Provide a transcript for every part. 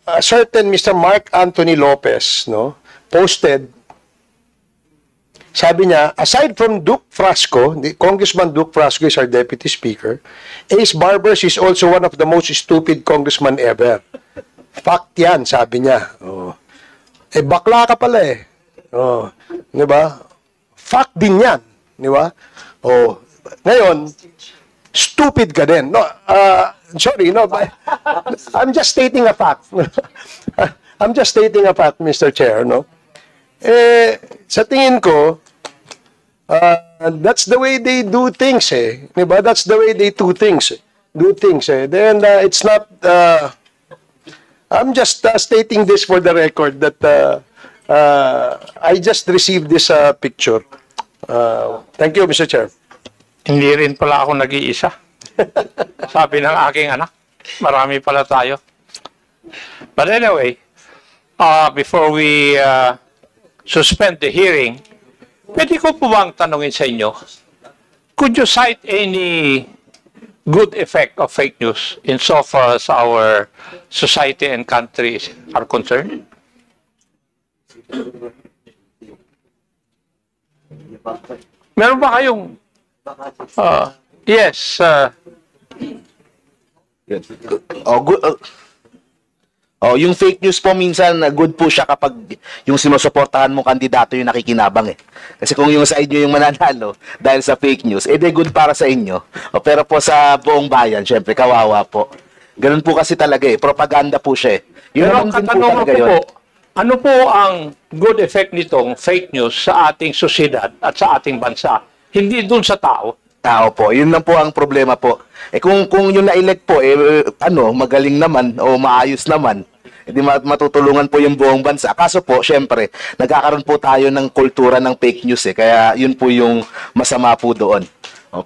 A certain Mr. Mark Anthony Lopez, no, posted, sabi niya, aside from Duke Frasco, Congressman Duke Frasco is our Deputy Speaker, Ace Barbers is also one of the most stupid congressman ever. Fact yan, sabi niya. Oh. Eh, bakla ka pala eh. Oh. Di ba? Fact din yan. Di ba? Oh. Ngayon, stupid ka din. No, sorry, no, I'm just stating a fact. I'm just stating a fact, Mr. Chair, no? Sa tingin ko, that's the way they do things, eh. Diba? That's the way they do things. Then, it's not, I'm just stating this for the record that I just received this picture. Thank you, Mr. Chair. Hindi rin pala ako nag-iisa. Sabi ng aking anak, marami pala tayo. But anyway, before we suspend the hearing, pwede ko po bang tanungin sa inyo, could you cite any good effect of fake news insofar as our society and countries are concerned? Meron ba kayong yes. Yung fake news po minsan, good po siya kapag yung sinusuportahan mong kandidato yung nakikinabang eh. Kasi kung yung side nyo yung mananalo dahil sa fake news, de good para sa inyo. Pero po sa buong bayan, syempre, kawawa po. Ganun po kasi talaga eh. Propaganda po siya eh. Yun Pero katanungan ko po, ano po ang good effect nitong fake news sa ating sosyedad at sa ating bansa? Hindi dun sa tao. Tao po. Yun lang po ang problema po. Kung yung na-elect po, magaling naman o maayos naman, hindi matutulungan po yung buong bansa. Kaso po, syempre, nagkakaroon po tayo ng kultura ng fake news eh. Kaya yun po yung masama po doon.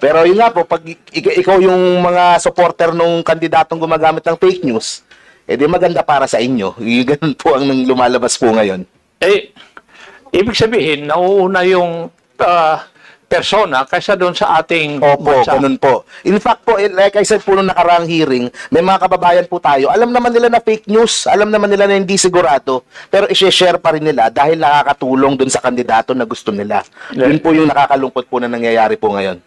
Pero yun nga po, pag ikaw yung mga supporter nung kandidatong gumagamit ng fake news, di maganda para sa inyo. Ganun po ang lumalabas po ngayon. Ibig sabihin, nauuna yung persona kaysa doon sa ating bansa. Ganun po. In fact po, like I said po nung nakaraang hearing, may mga kababayan po tayo, alam naman nila na fake news, alam naman nila na hindi sigurado, pero i-share pa rin nila dahil nakakatulong doon sa kandidato na gusto nila. Yun po yung nakakalungkot po na nangyayari po ngayon.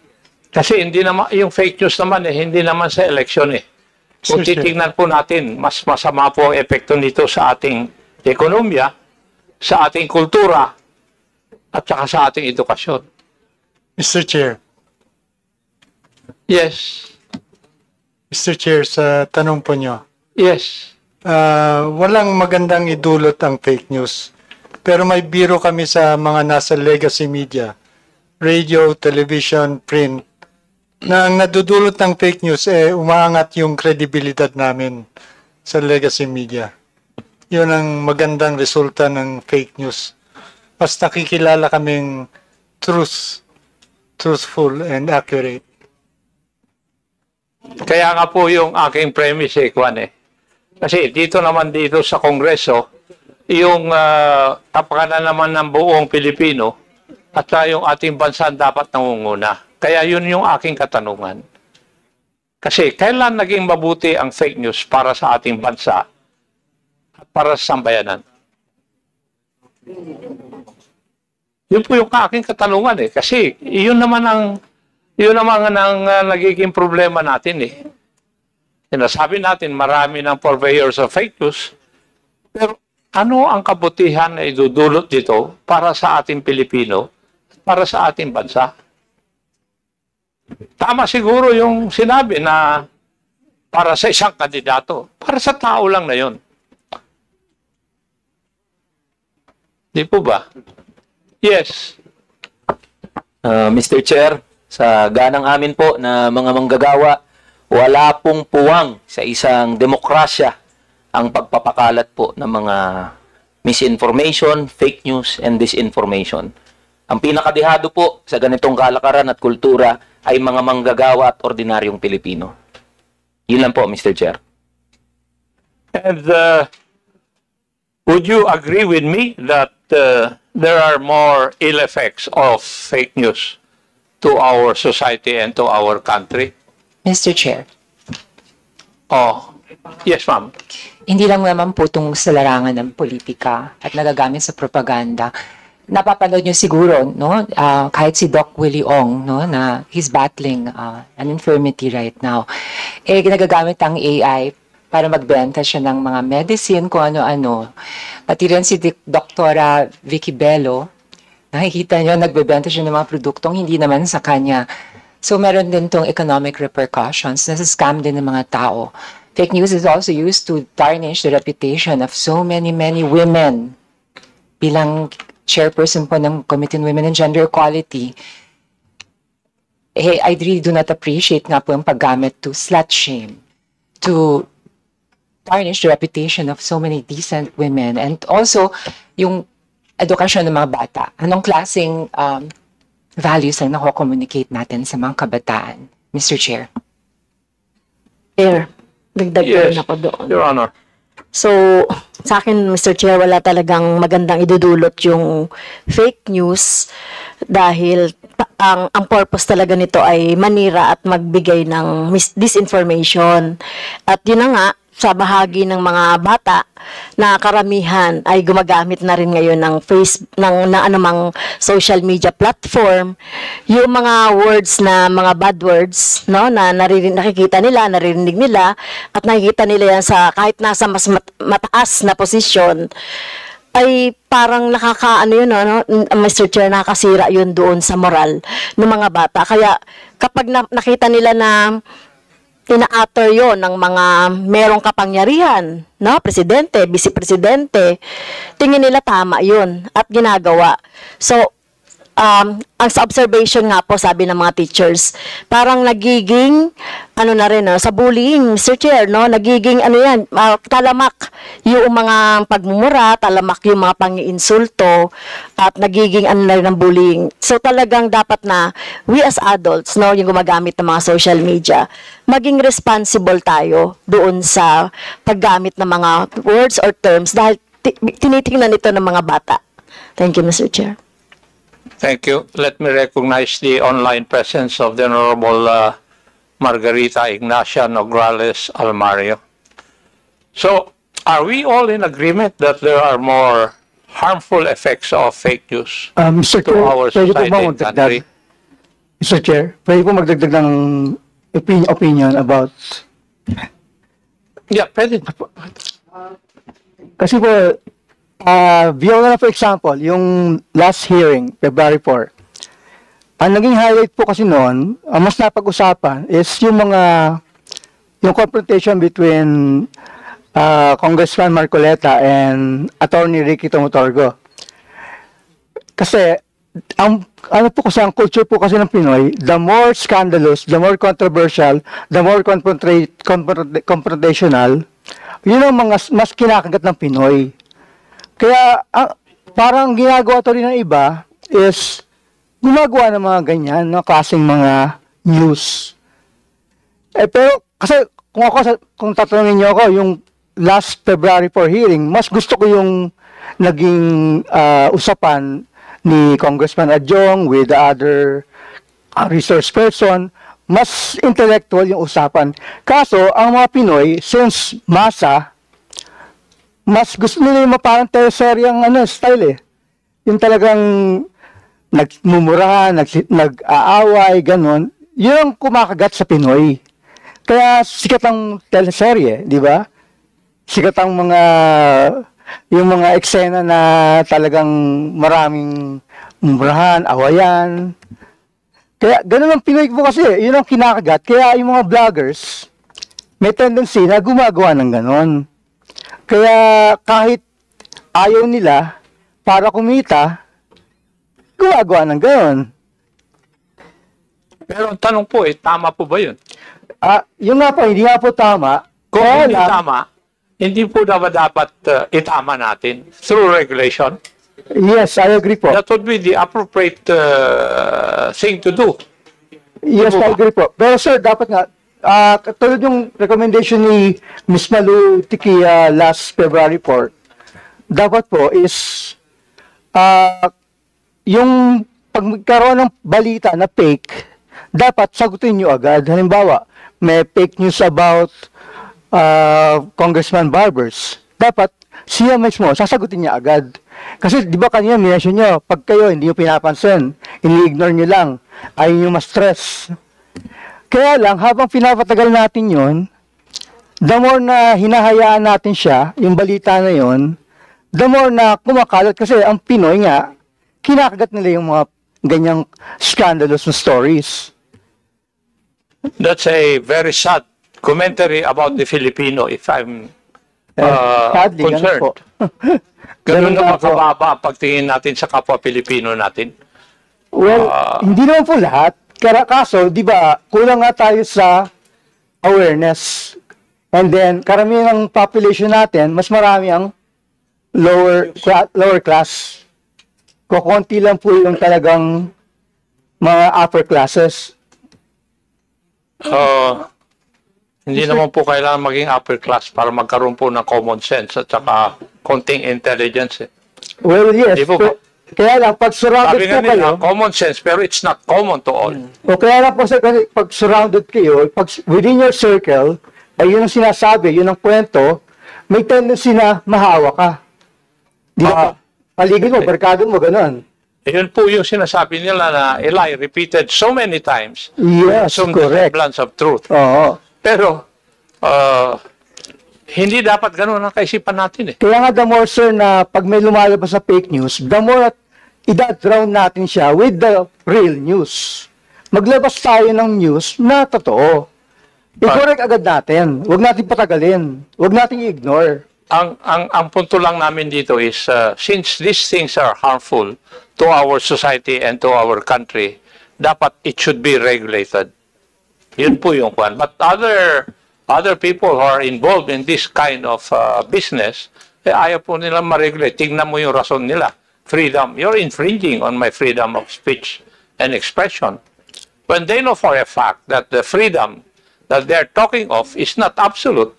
Kasi hindi naman, yung fake news naman hindi naman sa eleksyon eh. Kung titignan po natin, mas masama po ang epekto nito sa ating ekonomiya, sa ating kultura, at saka sa ating edukasyon. Mr. Chair. Yes. Mr. Chair, sa tanong po nyo. Yes. Walang magandang idulot ang fake news. Pero may biro kami sa mga nasa legacy media, radio, television, print, na ang nadudulot ng fake news umaangat yung kredibilidad namin sa legacy media. Yun ang magandang resulta ng fake news. Mas nakikilala kaming truthful and accurate. Kaya nga po yung aking premise Kwan Kasi dito sa Kongreso, yung kapakanan naman ng buong Pilipino at yung ating bansa dapat nangunguna. Kaya yun yung aking katanungan. Kasi kailan naging mabuti ang fake news para sa ating bansa at para sa sambayanan? Yun po yung aking katanungan Kasi yun naman ang nagiging problema natin Sinasabi natin marami ng purveyors of fake news. Pero ano ang kabutihan na idudulot dito para sa ating Pilipino at para sa ating bansa? Tama siguro yung sinabi na para sa isang kandidato. Para sa tao lang na yun. Di po ba? Yes. Mr. Chair, sa ganang amin po na mga manggagawa, wala pong puwang sa isang demokrasya ang pagpapakalat po ng mga misinformation, fake news, and disinformation. Ang pinakadihado po sa ganitong kalakaran at kultura ay mga manggagawa at ordinaryong Pilipino. Yun lang po, Mr. Chair. And would you agree with me that there are more ill effects of fake news to our society and to our country? Mr. Chair. Yes, ma'am. Hindi lang naman po itong sa larangan ng politika at nagagamit sa propaganda. Napapanood nyo siguro, no? Kahit si Doc Willie Ong, no? Na he's battling an infirmity right now. Nagagamit ang AI para magbenta siya ng mga medicine, kung ano-ano. Pati rin si Doktora Vicky Bello, nakikita nyo, nagbebenta siya ng mga produktong hindi naman sa kanya. So, meron din tong economic repercussions. Nasa-scam din ng mga tao. Fake news is also used to tarnish the reputation of so many women. Bilang chairperson po ng Committee on Women and Gender Equality, I really do not appreciate nga po yung paggamit to slut shame, to tarnish the reputation of so many decent women, and also yung edukasyon ng mga bata. Anong klaseng values ang nako-communicate natin sa mga kabataan, Mr. Chair? Chair, dagdag Yes, na ako doon. Your Honor. So, sa akin, Mr. Chair, wala talagang magandang idudulot yung fake news dahil ang purpose talaga nito ay manira at magbigay ng disinformation. At yun na nga, sa bahagi ng mga bata na karamihan ay gumagamit na rin ngayon ng ng anumang social media platform, yung mga words na mga bad words, no, na nakikita nila, naririnig nila, at nakikita nila yan sa kahit nasa mas mataas na posisyon, ay parang Mr. Chair, nakakasira yun doon sa moral ng mga bata. Kaya kapag nakita nila na ina-utter yon ng mga merong kapangyarihan, no? Presidente, vice-presidente, tingin nila tama yun at ginagawa. So, ang sa observation nga po, sabi ng mga teachers, parang nagiging, sa bullying, Mr. Chair, no? Nagiging, talamak yung mga pagmumura, talamak yung mga pangiinsulto, at nagiging, ng bullying. So, talagang dapat na, we as adults, no, yung gumagamit ng mga social media, maging responsible tayo doon sa paggamit ng mga words or terms dahil tinitingnan ito ng mga bata. Thank you, Mr. Chair. Thank you. Let me recognize the online presence of the Honorable Margarita Ignacia Nograles Almario. So, are we all in agreement that there are more harmful effects of fake news Mr. to Chair, our pwede po society ba and magdagdag? country? Mr. Chair, pwede po magdagdag ng opinion about... Yeah, pwede. Kasi po, for example, yung last hearing, February 4, ang naging highlight po kasi noon, ang mas napag-usapan is yung confrontation between Congressman Marcoleta and Attorney Ricky Tomotorgo. Kasi, ang culture po kasi ng Pinoy, the more scandalous, the more controversial, the more confrontational, yun ang mas kinakagat ng Pinoy. Kaya, parang ginagawa to rin ng iba is gumagawa ng mga ganyan, no, klaseng mga news. Pero, kasi, kung tatanungin niyo ako, yung last February 4 hearing, mas gusto ko yung naging usapan ni Congressman Adjong with the other resource person. Mas intellectual yung usapan. Kaso, ang mga Pinoy, since masa, mas gusto nila yung parang teleseryang style eh. Yung talagang nagmumura, nag-aaway, ganon. Yun ang kumakagat sa Pinoy. Kaya sikat ang teleserye, di ba? Sikat ang yung mga eksena na talagang maraming mumurahan, awayan. Kaya ganon ang Pinoy po kasi, yun ang kinakagat. Kaya yung mga vloggers, may tendency na gumagawa ng ganon. Kaya kahit ayaw nila para kumita, gumagawa ng ganon. Pero ang tanong po, tama po ba yun? Yung nga po, hindi nga po tama. Kung hindi tama, hindi po dapat itama natin through regulation. Yes, I agree po. That would be the appropriate thing to do. Yes, I agree po. Pero sir, dapat nga, tulad yung recommendation ni Ms. Malu Tikia last February 4, dapat po is yung pag magkaroon ng balita na fake, dapat sagutin nyo agad. Halimbawa, may fake news about Congressman Barbers, dapat siya mismo, sasagutin niya agad. Kasi di ba kanina minention nyo, pag kayo hindi nyo pinapansin, ini-ignore nyo lang, ayaw nyo ma-stress. Kaya lang, habang pinapatagal natin yon, the more na hinahayaan natin siya, yung balita na yon, the more na kumakalat. Kasi ang Pinoy nga, kinakagat nila yung mga ganyang scandalous na stories. That's a very sad commentary about the Filipino, if I'm Sadly, ganun concerned. po. Ganun Ganun na nga po. makababa ang pagtingin natin sa kapwa Pilipino natin. Well, hindi naman po lahat. Kaso, di ba, kulang nga tayo sa awareness. And then, karamihan ng population natin, mas marami ang lower class. Kukunti lang po yung talagang mga upper classes. Hindi naman po kailangan maging upper class para magkaroon po ng common sense at saka konting intelligence. Well, yes. Di po ba? Kaya lang, pag surrounded Sabi po nga kayo, nila, common sense, pero it's not common to all. o kaya lang po kasi pag surrounded kayo, pag within your circle, ay yun ang sinasabi, yun ang kwento, may tendency na mahawa ka. Di ba? Paligid mo, barkado mo, ganun. Yun po yung sinasabi nila na Eli repeated so many times. Yes, Assume the correct. semblance of truth. Oo. Pero, hindi dapat ganun ang kaisipan natin eh. Kaya nga the more, sir, na pag may lumalabas sa fake news, the more i-drown natin siya with the real news. Maglabas tayo ng news na totoo. I-correct agad natin. Huwag natin patagalin. Huwag natin i-ignore. Ang punto lang namin dito is, since these things are harmful to our society and to our country, dapat it should be regulated. Yun po yung kwan. But other people who are involved in this kind of business, ayaw po nila ma-regulate. Tingnan mo yung rason nila. Freedom. You're infringing on my freedom of speech and expression. When they know for a fact that the freedom that they're talking of is not absolute.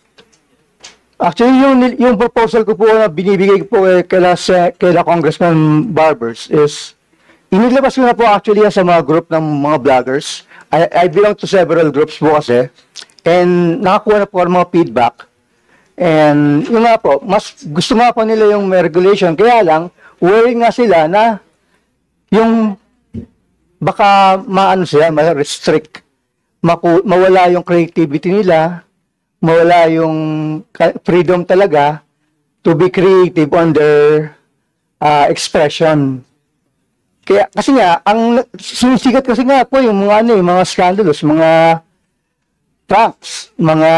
Actually, yung proposal ko po na binibigay ko po kaila Congressman Barbers is, inilabas ko na po actually yan sa mga group ng mga vloggers. I belong to several groups po kasi. And nakakuha na po ng mga feedback. And yun nga po, mas gusto nga po nila yung may regulation. Kaya lang, worried nga sila na yung baka maano sila, ma-restrict. Mawala yung creativity nila, mawala yung freedom talaga to be creative on their expression. Kaya, kasi nga, ang sumisikat kasi nga po yung mga yung mga scandalous, mga pranks, mga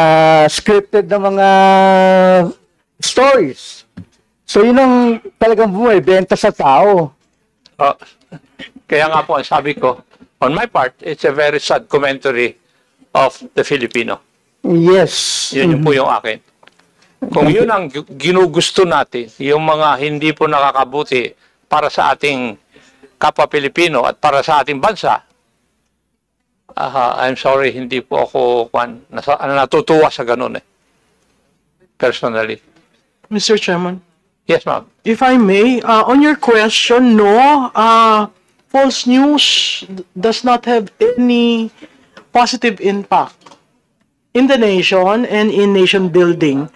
scripted na mga stories. So, yun ang talagang bumibenta sa tao. Kaya nga po, ang sabi ko, on my part, it's a very sad commentary of the Filipino. Yes. Yun yung po yung akin. Kung yun ang ginugusto natin, yung mga hindi po nakakabuti para sa ating kapwa Pilipino at para sa ating bansa, I'm sorry, hindi po ako natutuwa sa ganun eh. Personally. Mr. Chairman, Yes, ma'am. if I may, on your question, no, false news does not have any positive impact in the nation and in nation building.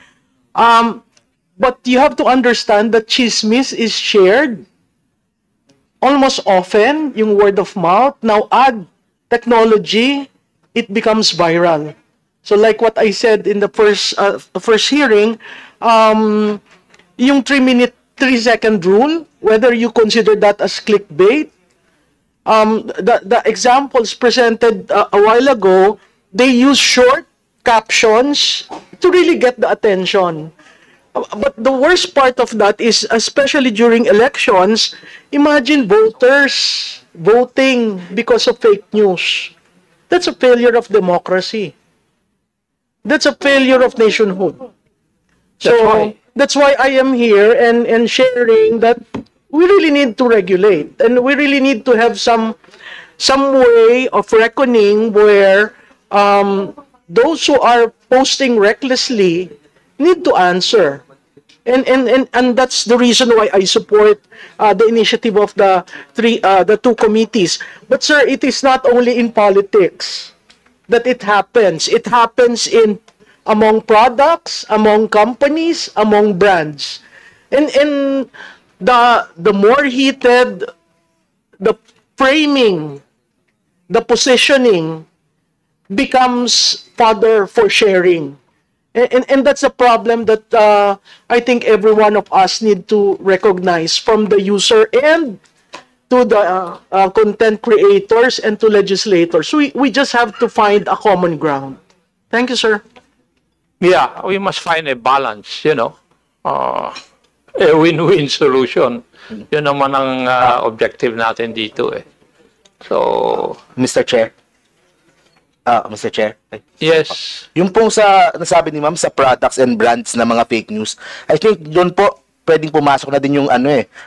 But you have to understand that chismis is shared almost often, yung word of mouth. Now add technology, it becomes viral. So like what I said in the first hearing, yung 3-minute, 3-second rule, whether you consider that as clickbait, the examples presented a while ago, they use short captions to really get the attention. But the worst part of that is, especially during elections, imagine voters voting because of fake news. That's a failure of democracy. That's a failure of nationhood. So that's why I am here and sharing that we really need to regulate, and we really need to have some way of reckoning where those who are posting recklessly need to answer. And that's the reason why I support the initiative of the two committees. But sir, it is not only in politics that it happens. It happens in among products, among companies, among brands. And the more heated the framing, the positioning becomes fodder for sharing. And that's a problem that I think every one of us need to recognize, from the user and to the content creators and to legislators. We just have to find a common ground. Thank you, sir. Yeah, we must find a balance, you know. A win-win solution. Yun naman ang objective natin dito eh. So, Mr. Chair. Mr. Chair. yes. Yung pong sa nasabi ni Ma'am sa products and brands na mga fake news, I think doon po pwedeng pumasok na din yung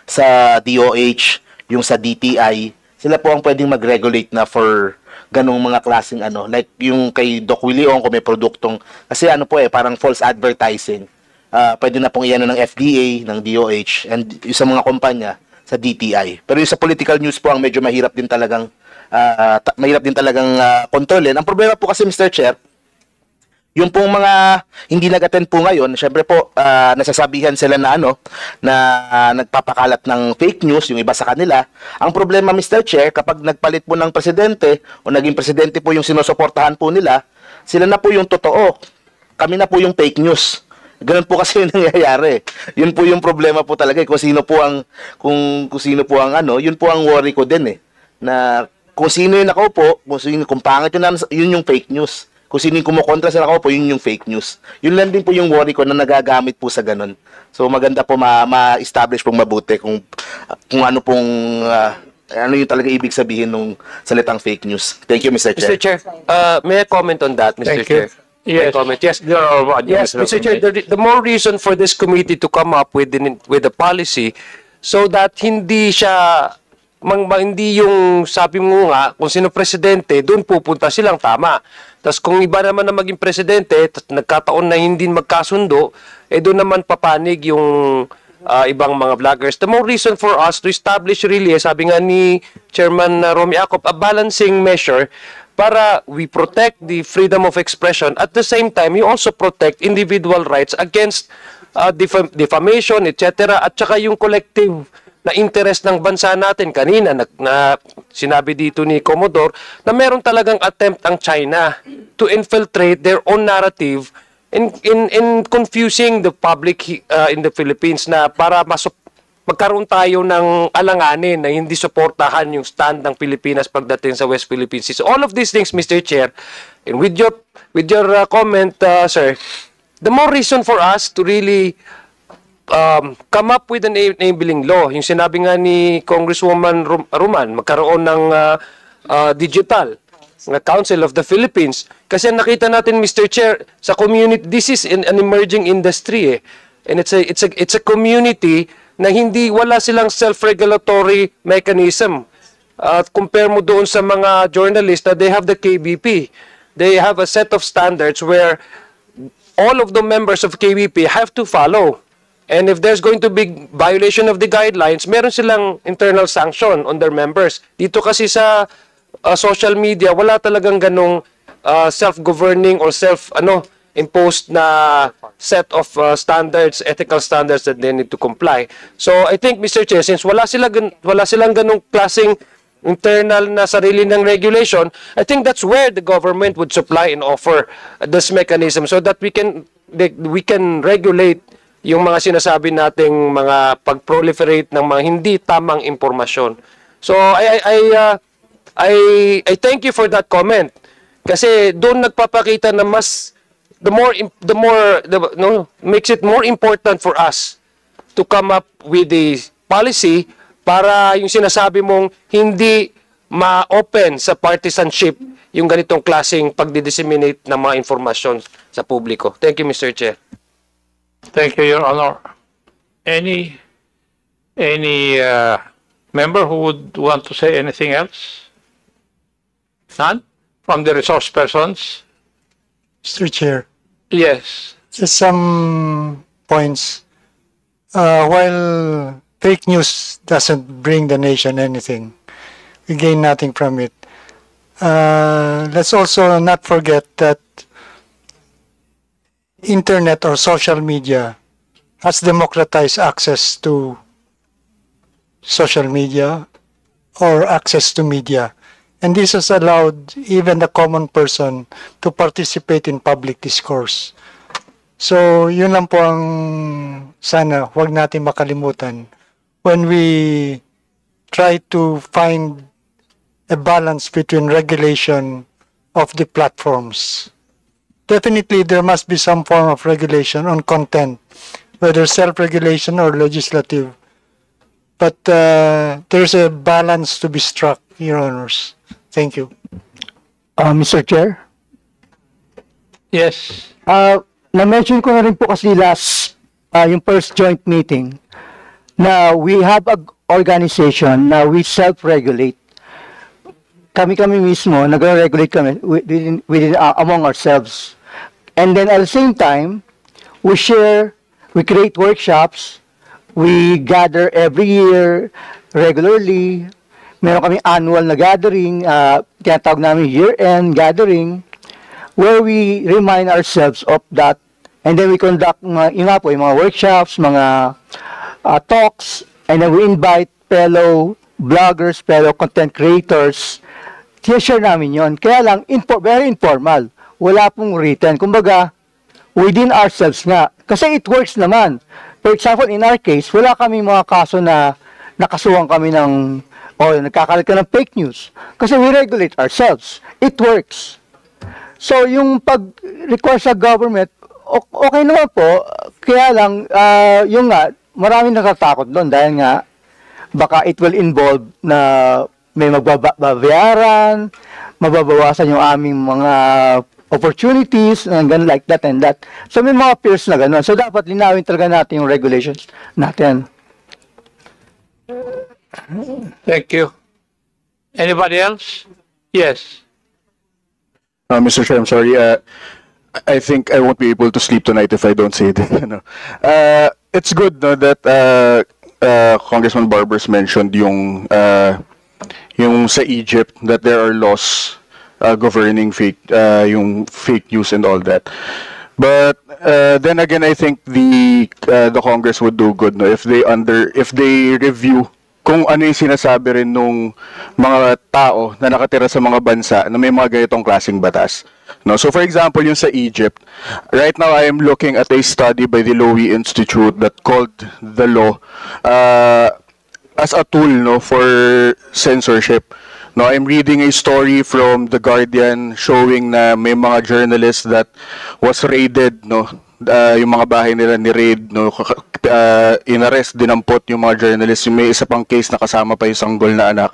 sa DOH, yung sa DTI. Sila po ang pwedeng mag-regulate na for ganong mga klaseng like yung kay Doc Willie Ong, kung may produktong, kasi parang false advertising. Pwede na pong iyan ng FDA, ng DOH, and yung sa mga kumpanya sa DTI. Pero yung sa political news po ang medyo mahirap din talagang kontrolin. Ang problema po kasi, Mr. Chair, yung pong mga hindi nag-attend po ngayon, syempre po nasasabihan sila na nagpapakalat ng fake news, yung iba sa kanila. Ang problema, Mr. Chair, kapag nagpalit po ng presidente o naging presidente po yung sinusuportahan po nila, sila na po yung totoo. Kami na po yung fake news. Ganun po kasi yung nangyayari. Yun po yung problema po talaga kung sino po ang yun po ang worry ko din na kung sino yung nakaupo, kung pangit yun yung fake news. Kung sino yung kumukontra sa nakaupo, yun yung fake news. Yun lang din po yung worry ko na nagagamit po sa ganun. So maganda po ma-establish pong mabuti kung ano yung talaga ibig sabihin ng salitang fake news. Thank you, Mr. Chair. Mr. Chair, may I comment on that, Mr. Thank Chair? you. Yes. Comment. Yes, Yes, Mr. Chair, the more reason for this committee to come up with a policy so that hindi siya hindi yung sabi mo nga kung sino presidente, doon pupunta silang tama. Tapos kung iba naman na maging presidente, nagkataon na hindi magkasundo, doon naman papanig yung ibang mga vloggers. The more reason for us to establish really, sabi nga ni Chairman Romy Acop, a balancing measure para we protect the freedom of expression. At the same time, you also protect individual rights against defamation, etc. At saka yung collective na interest ng bansa natin. Kanina, na sinabi dito ni Commodore, na meron talagang attempt ang China to infiltrate their own narrative in confusing the public in the Philippines na para magkaroon tayo ng alanganin na hindi suportahan yung stand ng Pilipinas pagdating sa West Philippine Sea. So all of these things, Mr. Chair, and with your comment, sir, the more reason for us to really come up with an enabling law. Yung sinabi nga ni Congresswoman Roman, magkaroon ng digital na Council of the Philippines. Kasi nakita natin, Mr. Chair, sa community, this is an emerging industry and it's a community na wala silang self-regulatory mechanism. Compare mo doon sa mga journalists na they have the KBP. They have a set of standards where all of the members of KBP have to follow. And if there's going to be violation of the guidelines, meron silang internal sanction on their members. Dito kasi sa social media, wala talagang ganong self-governing or imposed na set of standards, ethical standards that they need to comply. So I think, Mr. Chair, since wala silang ganong klaseng internal na sarili ng regulation, I think that's where the government would supply and offer this mechanism so that we can regulate yung mga sinasabi nating mga pag-proliferate ng mga hindi tamang impormasyon. So I thank you for that comment kasi doon nagpapakita na makes it more important for us to come up with a policy para yung sinasabi mong hindi ma-open sa partisanship yung ganitong klaseng pagdi-disseminate ng mga informasyon sa publiko. Thank you, Mr. Chair. Thank you, Your Honor. Any member who would want to say anything else? None? From the resource persons? Mr. Chair, Yes. just some points. While fake news doesn't bring the nation anything, we gain nothing from it. Let's also not forget that internet or social media has democratized access to social media or access to media. And this has allowed even the common person to participate in public discourse. So, yun lang po ang sana huwag natin makalimutan when we try to find a balance between regulation of the platforms. Definitely, there must be some form of regulation on content, whether self-regulation or legislative. But there's a balance to be struck, Your Honors. Thank you. Mr. Chair? Yes. Na-mention ko na rin po kasi last, yung first joint meeting, na we have a organization na we self-regulate. Kami mismo, nag-regulate kami within among ourselves. And then at the same time, we share, we create workshops, we gather every year regularly. Meron kami annual na gathering, tinatawag namin year-end gathering, where we remind ourselves of that. And then we conduct yung mga workshops, mga talks, and then we invite fellow bloggers, fellow content creators. Share namin yon. Kaya lang, very informal. Wala pong written. Kumbaga, within ourselves nga. Kasi it works naman. For example, in our case, wala kami mga kaso na nakasuhan kami ng, nagkakalat ka ng fake news. Kasi we regulate ourselves. It works. So, yung pag-require sa government, okay naman po. Kaya lang, yung nga, maraming natatakot doon dahil nga, baka it will involve na may magbabayaran, mababawasan yung aming mga opportunities, and ganun like that and that. So may mga fears na ganun. So dapat linawin talaga natin yung regulations natin. Thank you. Anybody else? Yes. Mr. Chair, I'm sorry. I think I won't be able to sleep tonight if I don't say it. It's good that Congressman Barbers mentioned yung sa Egypt that there are laws governing yung fake news and all that. But then again, I think the Congress would do good if they review kung ano yung sinasabi rin nung mga tao na nakatira sa mga bansa na may mga ganitong klaseng batas. No, so for example, yung sa Egypt, right now I am looking at a study by the Lowy Institute that called the law as a tool for censorship. No, I'm reading a story from The Guardian showing na may mga journalists that was raided, yung mga bahay nila ni raid, inarrest, dinampot yung mga journalists. May isa pang case na kasama pa yung sanggol na anak.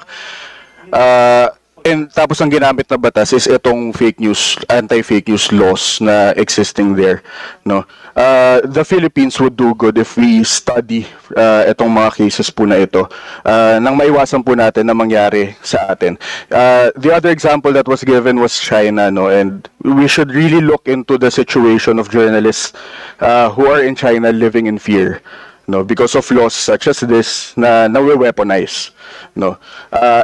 And tapos ang ginamit na batas is itong fake news, anti-fake news laws na existing there. No, the Philippines would do good if we study itong mga cases po na ito nang maiwasan po natin na mangyari sa atin. The other example that was given was China, and we should really look into the situation of journalists who are in China living in fear. No, because of laws such as this na we-weaponize. No,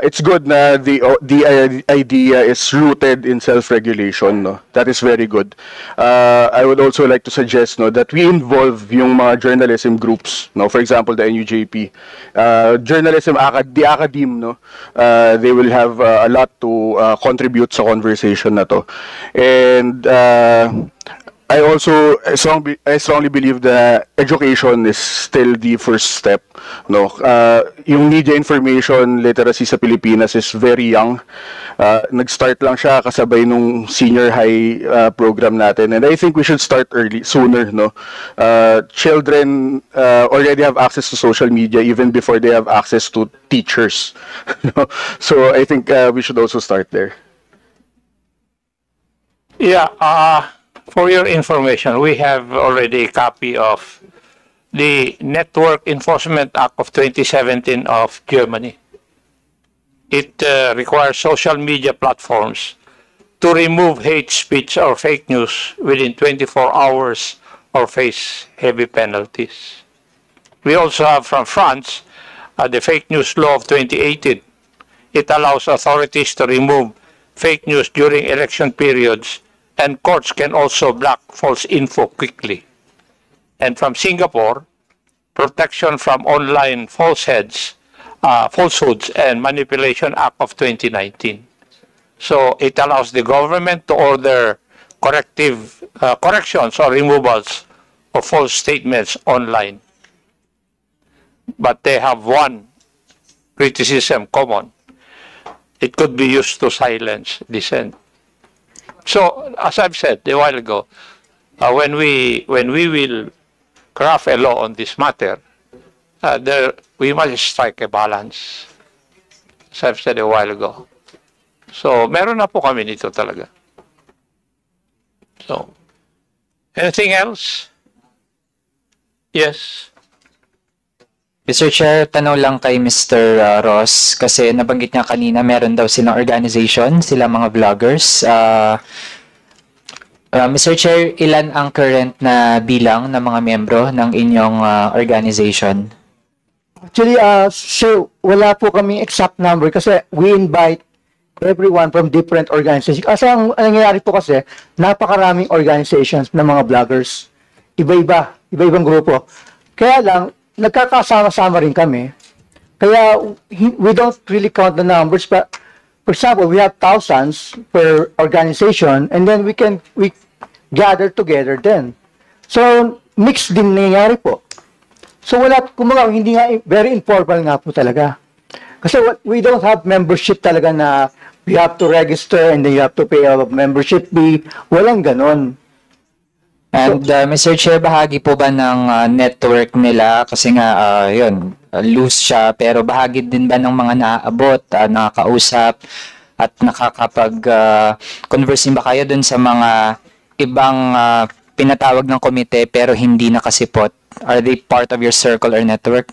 it's good na the idea is rooted in self-regulation. No, that is very good. I would also like to suggest that we involve yung mga journalism groups. No, for example, the NUJP, journalism, the academe. No, they will have a lot to contribute sa conversation na to, and I strongly believe that education is still the first step. No, yung media information literacy sa Pilipinas is very young. Nag-start lang siya kasabay nung senior high program natin, and I think we should start sooner. No, children already have access to social media even before they have access to teachers. So I think we should also start there. Yeah. For your information, we have already a copy of the Network Enforcement Act of 2017 of Germany. It requires social media platforms to remove hate speech or fake news within 24 hours or face heavy penalties. We also have from France the Fake News Law of 2018. It allows authorities to remove fake news during election periods and courts can also block false info quickly. And from Singapore, Protection from Online Falsehoods and Manipulation Act of 2019. So it allows the government to order corrections or removals of false statements online. But they have one criticism common. It could be used to silence dissent. So, as I've said a while ago, when we will craft a law on this matter, we must strike a balance. As I've said a while ago. So, meron na po kami nito talaga. So, anything else? Yes. Mr. Chair, tanong lang kay Mr. Ross kasi nabanggit niya kanina meron daw silang organization, sila mga vloggers. Mr. Chair, ilan ang current na bilang ng mga membro ng inyong organization? Actually, sir, wala po kaming exact number kasi we invite everyone from different organizations. Kasi ang nangyayari po kasi, napakaraming organizations ng mga vloggers. Iba-ibang grupo. Kaya lang, nagkakasama-sama rin kami. Kaya we don't really count the numbers, but for example, we have thousands per organization and then we gather together then. So, mixed din nangyayari po. So, kumbaga, hindi nga, very informal nga po talaga. Kasi we don't have membership talaga na we have to register and then you have to pay a membership fee. Walang ganon. And Mr. Chair, bahagi po ba ng network nila? Kasi nga, loose siya, pero bahagi din ba ng mga naaabot, nakakausap, at nakakapag-conversing ba kayo dun sa mga ibang pinatawag ng komite pero hindi nakasipot? Are they part of your circle or network?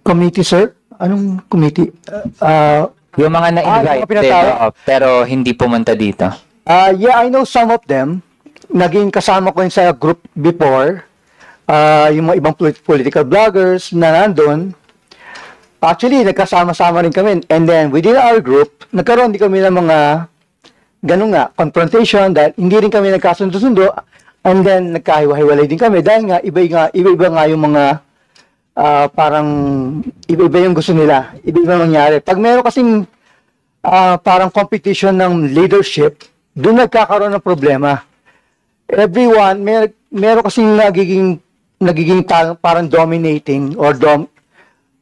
Committee, sir? Anong committee? Yung mga na-invite, pero hindi pumunta dito. Yeah, I know some of them. Naging kasama ko yun sa group before. Yung mga ibang political bloggers na nandun. Actually, nagkasama-sama rin kami. And then, within our group, nagkaroon din kami ng mga confrontation dahil hindi rin kami nagkasundo-sundo. And then, nagkahiwa-hiwalay din kami dahil nga, iba-iba nga yung mga parang iba-iba yung gusto nila. Iba-iba nangyari. Pag meron kasing parang competition ng leadership, doon nagkakaroon ng problema. Everyone, meron kasing nagiging parang dominating or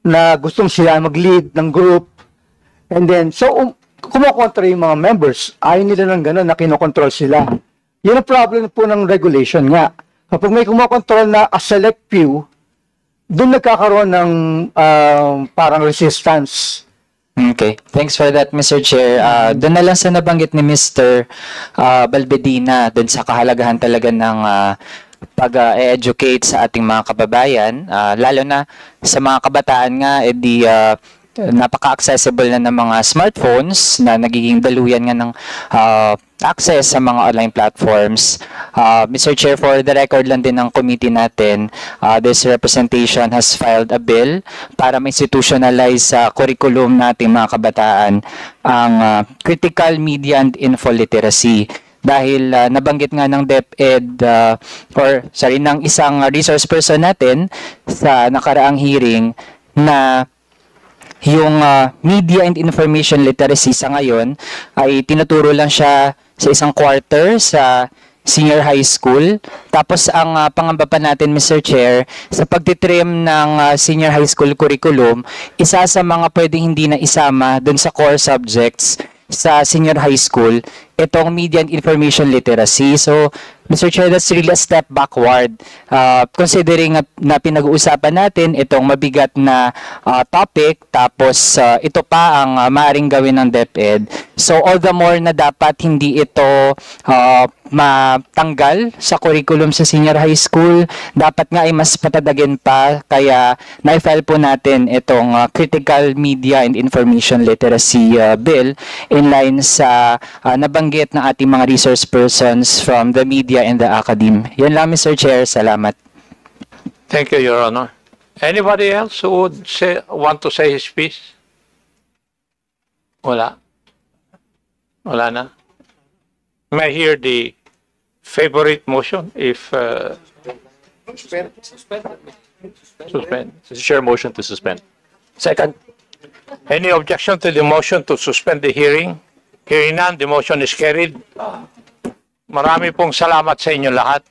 na gustong sila mag-lead ng group. And then, so, kumokontra yung mga members. Ayaw nila ng gano'n na kinokontrol sila. Yun ang problem po ng regulation nga. Kapag may kumokontrol na a select few, doon nagkakaroon ng parang resistance. Okay. Thanks for that, Mr. Chair. Doon na lang sa nabanggit ni Mr. Balbedina, doon sa kahalagahan talaga ng pag-educate sa ating mga kababayan, lalo na sa mga kabataan nga, napaka-accessible na ng mga smartphones na nagiging daluyan nga ng access sa mga online platforms. Mr. Chair, for the record lang din ng committee natin, this representation has filed a bill para ma-institutionalize sa curriculum nating mga kabataan ang critical media and info literacy. Dahil nabanggit nga ng DepEd ng isang resource person natin sa nakaraang hearing na yung media and information literacy sa ngayon ay tinuturo lang siya sa isang quarter sa senior high school. Tapos ang pangamba pa natin, Mr. Chair, sa pagtitrim ng senior high school curriculum, isa sa mga pwedeng hindi na isama dun sa core subjects sa senior high school, itong media and information literacy. So, Mr. Chair, that's really a step backward. Considering na pinag-uusapan natin itong mabigat na topic, tapos ito pa ang maaaring gawin ng DepEd. So, all the more na dapat hindi ito matanggal sa curriculum sa senior high school. Dapat nga ay mas patadagin pa. Kaya, na-file po natin itong critical media and information literacy bill in line sa nabanggit ng ating mga resource persons from the media and the academe. Yan lang, Mr. Chair. Salamat. Thank you, Your Honor. Anybody else who would want to say his piece? Wala. Wala na. May I hear the favorite motion if suspend. Mr. Chair, motion to suspend. Second. Any objection to the motion to suspend the hearing? Hearing none, the motion is carried. Marami pong salamat sa inyo lahat.